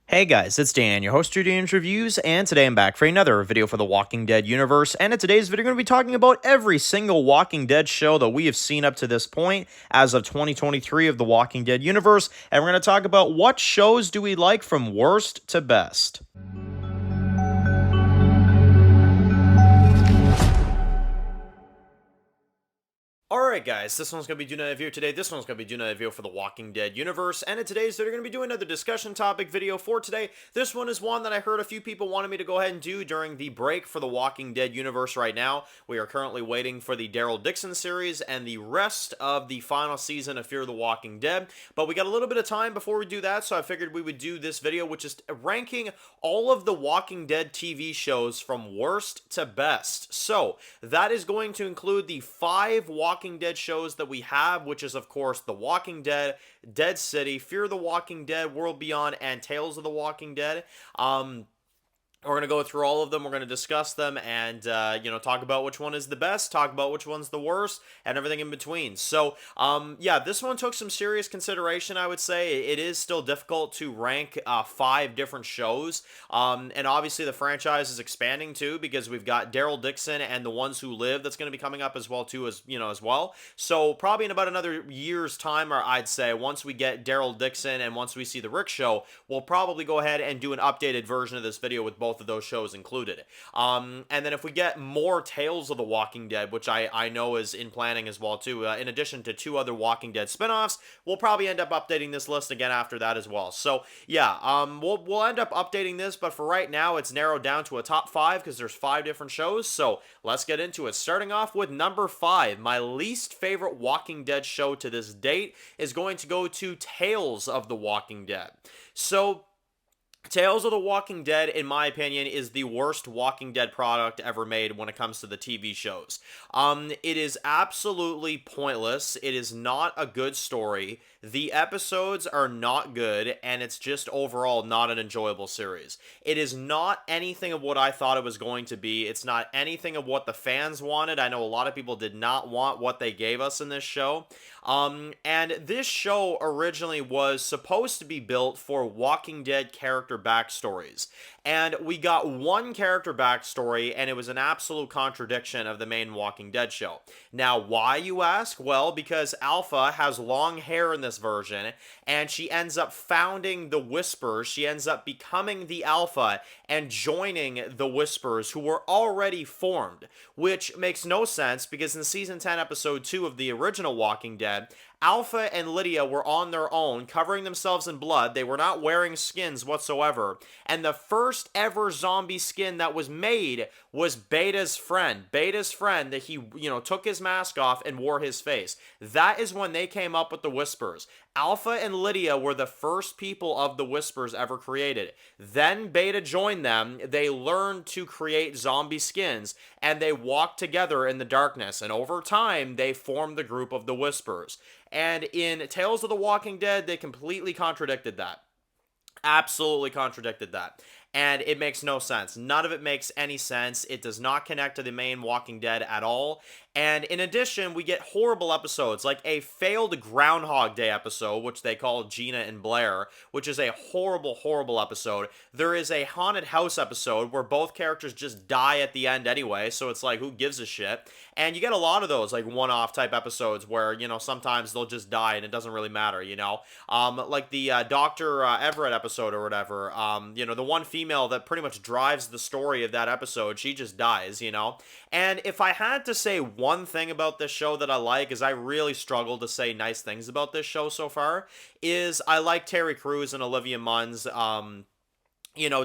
Hey guys, it's Dan, your host of Dan's Reviews, and today I'm back for another video for the Walking Dead universe, and in today's video, we're going to be talking about every single Walking Dead show that we have seen up to this point as of 2023 of the Walking Dead universe, and we're going to talk about what shows do we like from worst to best. Alright guys, this one's going to be doing a review today. This one's going to be doing a review for the Walking Dead universe, and in today's video, we're going to be doing another discussion topic video for today. This one is one that I heard a few people wanted me to go ahead and do during the break for the Walking Dead universe right now. We are currently waiting for the Daryl Dixon series and the rest of the final season of Fear the Walking Dead, but we got a little bit of time before we do that, so I figured we would do this video, which is ranking all of the Walking Dead TV shows from worst to best. So, that is going to include the 5 Walking Dead shows that we have, which is of course The Walking Dead, Dead City, Fear the Walking Dead, World Beyond, and Tales of the Walking Dead. We're going to go through all of them, we're going to discuss them, and, talk about which one is the best, talk about which one's the worst, and everything in between. So, yeah, this one took some serious consideration, I would say. It is still difficult to rank 5 different shows, and obviously the franchise is expanding, too, because we've got Daryl Dixon and The Ones Who Live that's going to be coming up as well, too, as well. So, probably in about another year's time, or I'd say, once we get Daryl Dixon and once we see The Rick Show, we'll probably go ahead and do an updated version of this video with both of those shows included. And then if we get more Tales of the Walking Dead, which I know is in planning as well too, in addition to 2 other Walking Dead spinoffs, we'll probably end up updating this list again after that as well. So yeah, we'll end up updating this, but for right now, it's narrowed down to a top 5 because there's 5 different shows. So let's get into it. Starting off with number 5, my least favorite Walking Dead show to this date is going to go to Tales of the Walking Dead. So Tales of the Walking Dead, in my opinion, is the worst Walking Dead product ever made when it comes to the TV shows. It is absolutely pointless. It is not a good story. The episodes are not good, and it's just overall not an enjoyable series. It is not anything of what I thought it was going to be. It's not anything of what the fans wanted. I know a lot of people did not want what they gave us in this show. And this show originally was supposed to be built for Walking Dead character backstories. And we got one character backstory, and it was an absolute contradiction of the main Walking Dead show. Now, why, you ask? Well, because Alpha has long hair in this version, and she ends up founding the Whispers. She ends up becoming the Alpha and joining the Whispers, who were already formed, which makes no sense because in Season 10, Episode 2 of the original Walking Dead, Alpha and Lydia were on their own, covering themselves in blood. They were not wearing skins whatsoever. And the first ever zombie skin that was made was Beta's friend. Beta's friend that he, took his mask off and wore his face. That is when they came up with the Whispers. Alpha and Lydia were the first people of the Whispers ever created. Then Beta joined them. They learned to create zombie skins, and they walked together in the darkness. And over time, they formed the group of the Whispers. And in Tales of the Walking Dead, they completely contradicted that. Absolutely contradicted that. And it makes no sense. None of it makes any sense. It does not connect to the main Walking Dead at all. And in addition, we get horrible episodes, like a failed Groundhog Day episode, which they call Gina and Blair, which is a horrible, horrible episode. There is a haunted house episode where both characters just die at the end anyway, so it's like, who gives a shit? And you get a lot of those, like, one-off type episodes where, sometimes they'll just die and it doesn't really matter, like the Dr. Everett episode or whatever, the one female that pretty much drives the story of that episode, she just dies, And if I had to say one thing about this show that I like, is I really struggle to say nice things about this show so far, is I like Terry Crews and Olivia Munn's,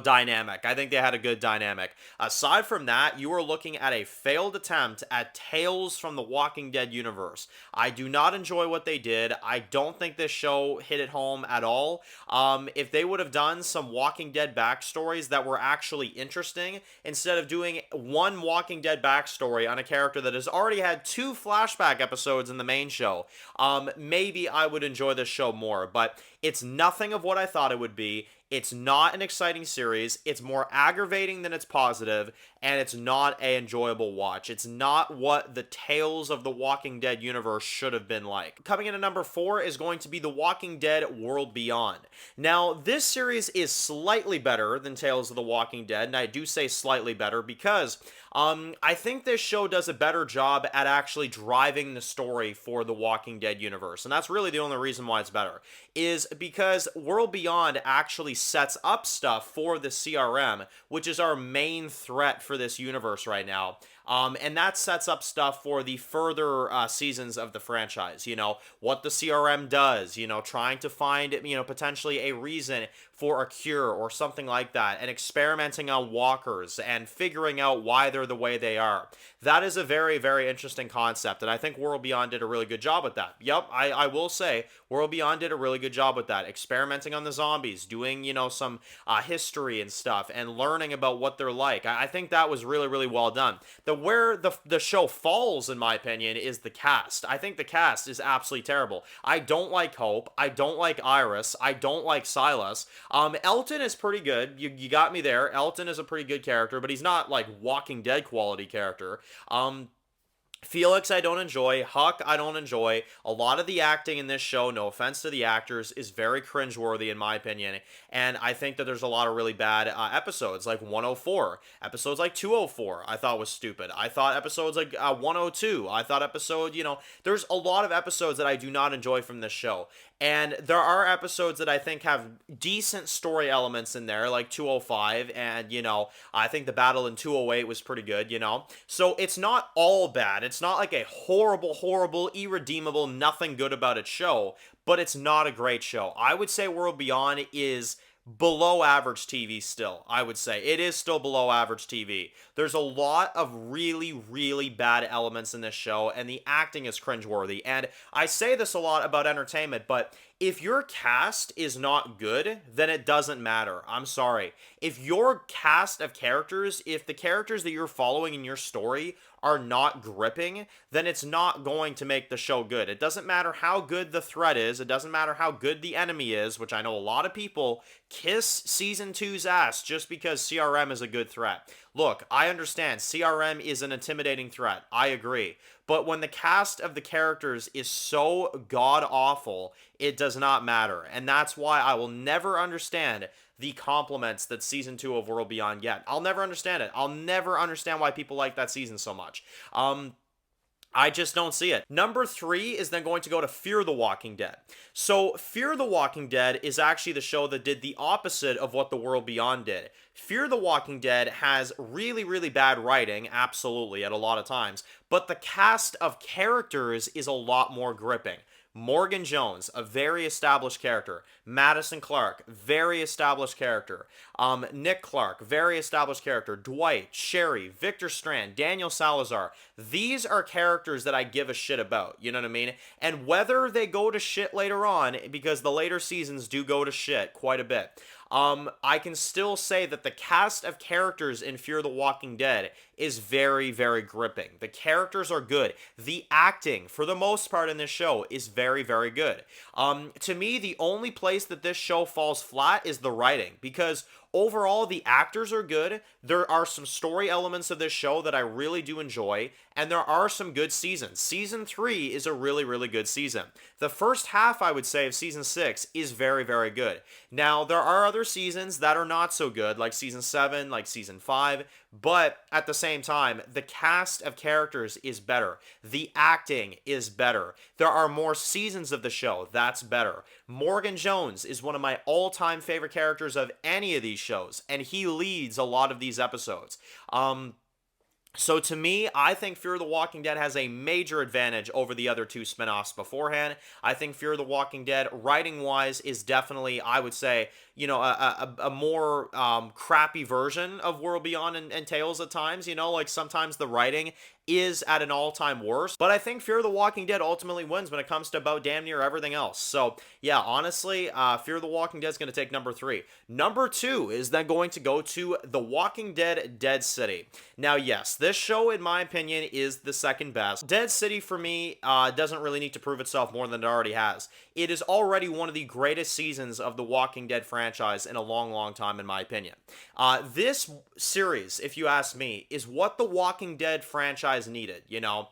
dynamic. I think they had a good dynamic. Aside from that, you are looking at a failed attempt at Tales from the Walking Dead universe. I do not enjoy what they did. I don't think this show hit it home at all. If they would have done some Walking Dead backstories that were actually interesting, instead of doing one Walking Dead backstory on a character that has already had 2 flashback episodes in the main show, maybe I would enjoy this show more. But it's nothing of what I thought it would be. It's not an exciting series. It's more aggravating than it's positive, and it's not an enjoyable watch. It's not what the Tales of the Walking Dead universe should have been like. Coming in at number 4 is going to be The Walking Dead World Beyond. Now, this series is slightly better than Tales of the Walking Dead, and I do say slightly better because I think this show does a better job at actually driving the story for the Walking Dead universe, and that's really the only reason why it's better, is because World Beyond actually sets up stuff for the CRM, which is our main threat for this universe right now. And that sets up stuff for the further seasons of the franchise. You know, what the CRM does, you know, trying to find, you know, potentially a reason for a cure or something like that, and experimenting on walkers and figuring out why they're the way they are. That is a very, very interesting concept, and I think World Beyond did a really good job with that. Yep, I will say World Beyond did a really good job with that, experimenting on the zombies, doing, you know, some history and stuff, and learning about what they're like. I think that was really, really well done. Where the show falls, in my opinion, is the cast. I think the cast is absolutely terrible. I don't like Hope. I don't like Iris. I don't like Silas. Elton is pretty good. You got me there. Elton is a pretty good character, but he's not like Walking Dead quality character. Felix, I don't enjoy. Huck, I don't enjoy. A lot of the acting in this show, no offense to the actors, is very cringeworthy in my opinion. And I think that there's a lot of really bad episodes, like 104. Episodes like 204, I thought was stupid. I thought episodes like 102. I thought there's a lot of episodes that I do not enjoy from this show. And there are episodes that I think have decent story elements in there, like 205, and, you know, I think the battle in 208 was pretty good, you know? So it's not all bad. It's not like a horrible, horrible, irredeemable, nothing good about it show, but it's not a great show. I would say World Beyond is below average TV still. I would say it is still below average TV. There's a lot of really, really bad elements in this show, and the acting is cringeworthy. And I say this a lot about entertainment, but if your cast is not good, then it doesn't matter. I'm sorry. If your cast of characters, if the characters that you're following in your story are not gripping, then it's not going to make the show good. It doesn't matter how good the threat is. It doesn't matter how good the enemy is, which I know a lot of people kiss Season 2's ass just because CRM is a good threat. Look, I understand CRM is an intimidating threat. I agree. But when the cast of the characters is so god-awful, it does not matter. And that's why I will never understand the compliments that Season 2 of World Beyond get. I'll never understand it. I'll never understand why people like that season so much. I just don't see it. Number 3 is then going to go to Fear the Walking Dead. So Fear the Walking Dead is actually the show that did the opposite of what The World Beyond did. Fear the Walking Dead has really, really bad writing, absolutely, at a lot of times, but the cast of characters is a lot more gripping. Morgan Jones, a very established character. Madison Clark, very established character. Nick Clark, very established character. Dwight, Sherry, Victor Strand, Daniel Salazar. These are characters that I give a shit about, you know what I mean? And whether they go to shit later on, because the later seasons do go to shit quite a bit, I can still say that the cast of characters in Fear the Walking Dead is very, very gripping. The characters are good. The acting, for the most part in this show, is very, very good. To me, the only place that this show falls flat is the writing, because overall, the actors are good. There are some story elements of this show that I really do enjoy, and there are some good seasons. Season 3 is a really, really good season. The first half, I would say, of Season 6 is very, very good. Now, there are other seasons that are not so good, like Season 7, like Season 5, but at the same time, the cast of characters is better. The acting is better. There are more seasons of the show. That's better. Morgan Jones is one of my all-time favorite characters of any of these shows, and he leads a lot of these episodes. So to me, I think Fear the Walking Dead has a major advantage over the other two spinoffs beforehand. I think Fear the Walking Dead, writing-wise, is definitely, I would say, you know, a more crappy version of World Beyond and Tales at times. You know, like sometimes the writing is at an all-time worst. But I think Fear the Walking Dead ultimately wins when it comes to about damn near everything else. So yeah, honestly, Fear the Walking Dead is going to take number 3. Number 2 is then going to go to The Walking Dead: Dead City. Now, yes, this show, in my opinion, is the second best. Dead City, for me, doesn't really need to prove itself more than it already has. It is already one of the greatest seasons of The Walking Dead franchise. franchise in a long, long time, in my opinion. This series, if you ask me, is what the Walking Dead franchise needed, you know?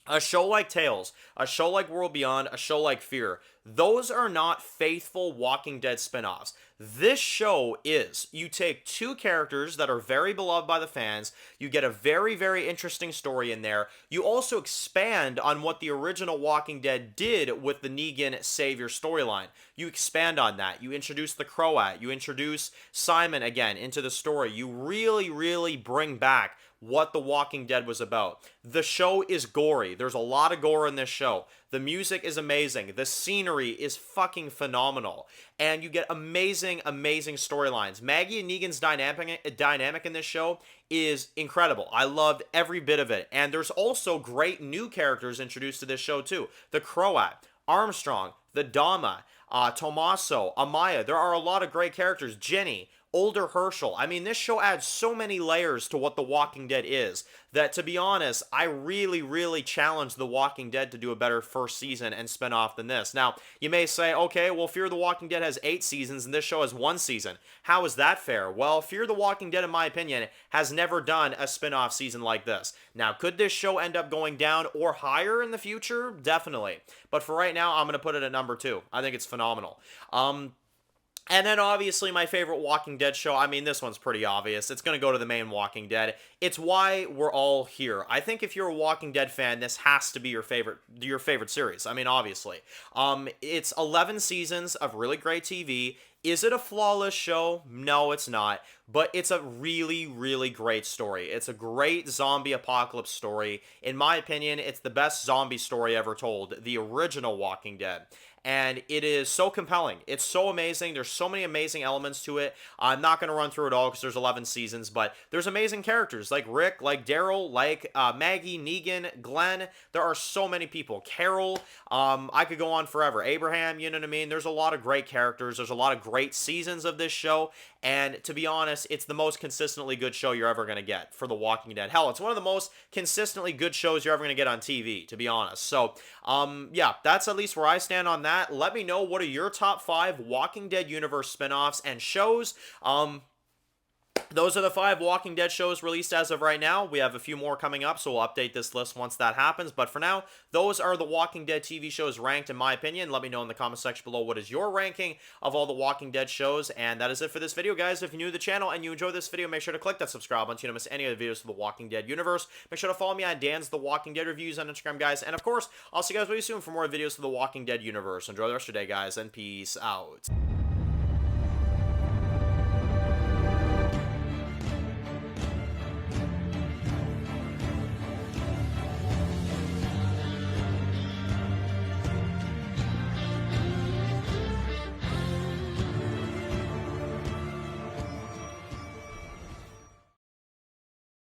A show like Tales, a show like World Beyond, a show like Fear, those are not faithful Walking Dead spin-offs. This show is. You take two characters that are very beloved by the fans, you get a very, very interesting story in there. You also expand on what the original Walking Dead did with the Negan Savior storyline. You expand on that. You introduce the Croat. You introduce Simon again into the story. You really, really bring back what The Walking Dead was about. The show is gory. There's a lot of gore in this show. The music is amazing. The scenery is fucking phenomenal. And you get amazing, amazing storylines. Maggie and Negan's dynamic in this show is incredible. I loved every bit of it. And there's also great new characters introduced to this show too. The Croat, Armstrong, the Dama, Tommaso, Amaya. There are a lot of great characters. Jenny, older Herschel. I mean, this show adds so many layers to what The Walking Dead is that, to be honest, I really, really challenge The Walking Dead to do a better first season and spin-off than this. Now, you may say, okay, well, Fear the Walking Dead has 8 seasons and this show has 1 season. How is that fair? Well, Fear the Walking Dead, in my opinion, has never done a spin-off season like this. Now, could this show end up going down or higher in the future? Definitely. But for right now, I'm going to put it at number 2. I think it's phenomenal. And then obviously my favorite Walking Dead show, I mean, this one's pretty obvious. It's going to go to the main Walking Dead. It's why we're all here. I think if you're a Walking Dead fan, this has to be your favorite series. I mean, obviously. It's 11 seasons of really great TV. Is it a flawless show? No, it's not. But it's a really, really great story. It's a great zombie apocalypse story. In my opinion, it's the best zombie story ever told. The original Walking Dead. And it is so compelling. It's so amazing. There's so many amazing elements to it. I'm not going to run through it all because there's 11 seasons, but there's amazing characters like Rick, like Daryl, like Maggie, Negan, Glenn. There are so many people. Carol, I could go on forever. Abraham, you know what I mean? There's a lot of great characters. There's a lot of great seasons of this show. And to be honest, it's the most consistently good show you're ever going to get for The Walking Dead. Hell, it's one of the most consistently good shows you're ever going to get on TV, to be honest. So, yeah, that's at least where I stand on that. Let me know, what are your top 5 Walking Dead universe spinoffs and shows. Those are the 5 Walking Dead shows released as of right now. We have a few more coming up, so we'll update this list once that happens. But for now, those are the Walking Dead TV shows ranked in my opinion. Let me know in the comment section below what is your ranking of all the Walking Dead shows. And that is it for this video, guys. If you're new to the channel and you enjoyed this video, make sure to click that subscribe button so you don't miss any of the videos of the Walking Dead universe. Make sure to follow me on Dan's The Walking Dead Reviews on Instagram, guys. And of course, I'll see you guys really soon for more videos of the Walking Dead universe. Enjoy the rest of your day, guys, and peace out.